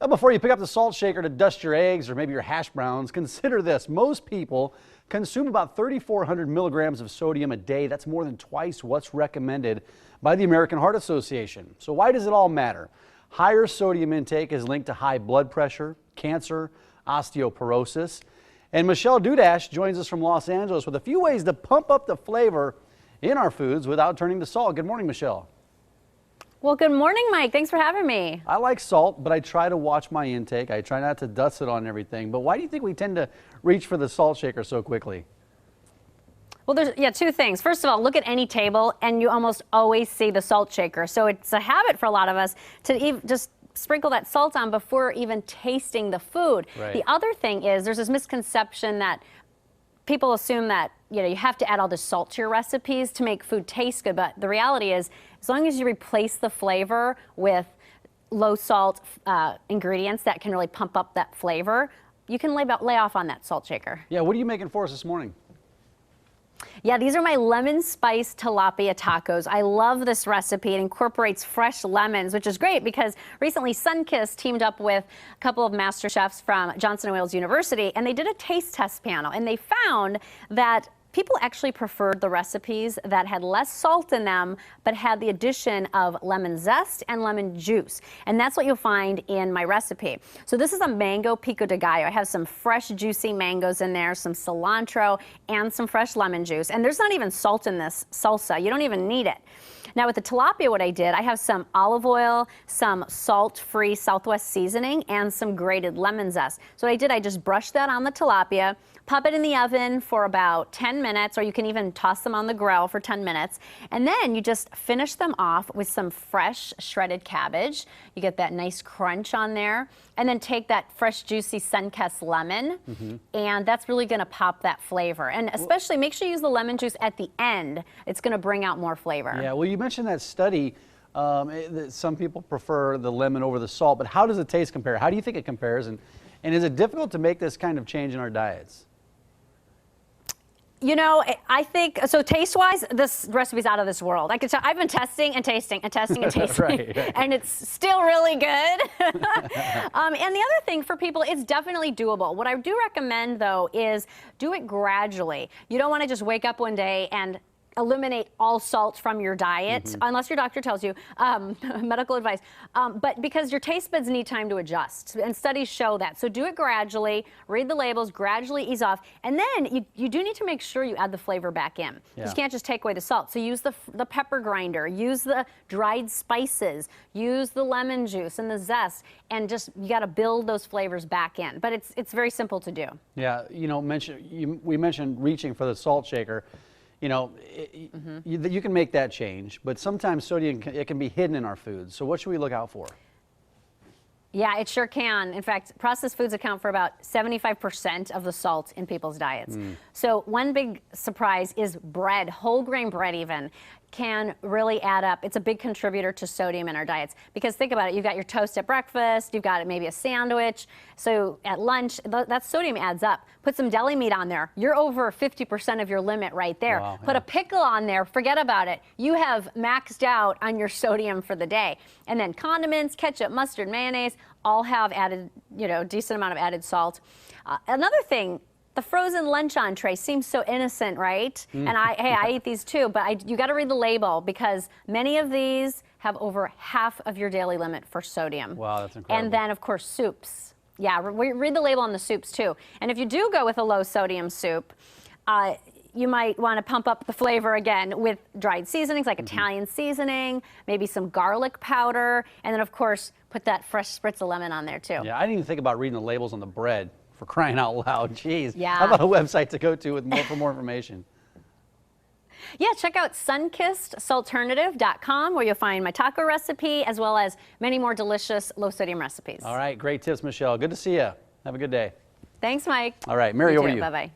Well, before you pick up the salt shaker to dust your eggs or maybe your hash browns, consider this. Most people consume about 3,400 milligrams of sodium a day. That's more than twice what's recommended by the American Heart Association. So why does it all matter? Higher sodium intake is linked to high blood pressure, cancer, osteoporosis. And Michelle Dudash joins us from Los Angeles with a few ways to pump up the flavor in our foods without turning to salt. Good morning, Michelle. Well, good morning, Mike. Thanks for having me. I like salt, but I try to watch my intake. I try not to dust it on everything. But why do you think we tend to reach for the salt shaker so quickly? Well, there's two things. First of all, look at any table and you almost always see the salt shaker. So it's a habit for a lot of us to just sprinkle that salt on before even tasting the food. Right. The other thing is there's this misconception that people assume that you have to add all this salt to your recipes to make food taste good, but the reality is as long as you replace the flavor with low salt ingredients that can really pump up that flavor, you can lay off on that salt shaker. Yeah, what are you making for us this morning? Yeah, these are my lemon spice tilapia tacos. I love this recipe. It incorporates fresh lemons, which is great because recently Sunkist teamed up with a couple of master chefs from Johnson & Wales University, and they did a taste test panel, and they found that people actually preferred the recipes that had less salt in them, but had the addition of lemon zest and lemon juice. And that's what you'll find in my recipe. So this is a mango pico de gallo. I have some fresh, juicy mangoes in there, some cilantro, and some fresh lemon juice. And there's not even salt in this salsa. You don't even need it. Now with the tilapia, what I did, I have some olive oil, some salt-free Southwest seasoning, and some grated lemon zest. So what I did, I just brushed that on the tilapia, pop it in the oven for about 10 minutes, or you can even toss them on the grill for 10 minutes. And then you just finish them off with some fresh shredded cabbage. You get that nice crunch on there. And then take that fresh, juicy Sunkist lemon, and that's really gonna pop that flavor. And especially make sure you use the lemon juice at the end. It's gonna bring out more flavor. Yeah, well, you mentioned that study that some people prefer the lemon over the salt, but how does the taste compare? How do you think it compares? And is it difficult to make this kind of change in our diets? You know, I think, so taste-wise, this recipe's out of this world. I can tell, I've been testing and tasting and testing and tasting, right. And it's still really good. And the other thing for people, it's definitely doable. What I do recommend, though, is do it gradually. You don't want to just wake up one day and eliminate all salt from your diet, unless your doctor tells you, medical advice, but because your taste buds need time to adjust, and studies show that. So do it gradually, read the labels, gradually ease off, and then you do need to make sure you add the flavor back in. Yeah. You can't just take away the salt. So use the pepper grinder, use the dried spices, use the lemon juice and the zest, and just, you gotta build those flavors back in. But it's very simple to do. Yeah, you know, we mentioned reaching for the salt shaker. You know, you can make that change, but sometimes sodium it can be hidden in our foods. So what should we look out for? Yeah, it sure can. In fact, processed foods account for about 75% of the salt in people's diets. So one big surprise is bread, whole grain bread even, can really add up. It's a big contributor to sodium in our diets. Because think about it, you've got your toast at breakfast, you've got maybe a sandwich, so at lunch, that sodium adds up. Put some deli meat on there, you're over 50% of your limit right there. Wow, Put a pickle on there, forget about it. You have maxed out on your sodium for the day. And then condiments, ketchup, mustard, mayonnaise, all have added, decent amount of added salt. Another thing, the frozen lunch entree seems so innocent, right? And I eat these too, but you got to read the label because many of these have over half of your daily limit for sodium. Wow, that's incredible. And then, of course, soups. Yeah, read the label on the soups too. And if you do go with a low sodium soup, you might want to pump up the flavor again with dried seasonings like Italian seasoning, maybe some garlic powder, and then, of course, put that fresh spritz of lemon on there too. Yeah, I didn't even think about reading the labels on the bread. For crying out loud, jeez. Yeah. How about a website to go to for more information? Yeah, check out sunkistsalternative.com where you'll find my taco recipe as well as many more delicious low sodium recipes. All right, great tips, Michelle. Good to see you. Have a good day. Thanks, Mike. All right, Mary, over to you. Bye-bye.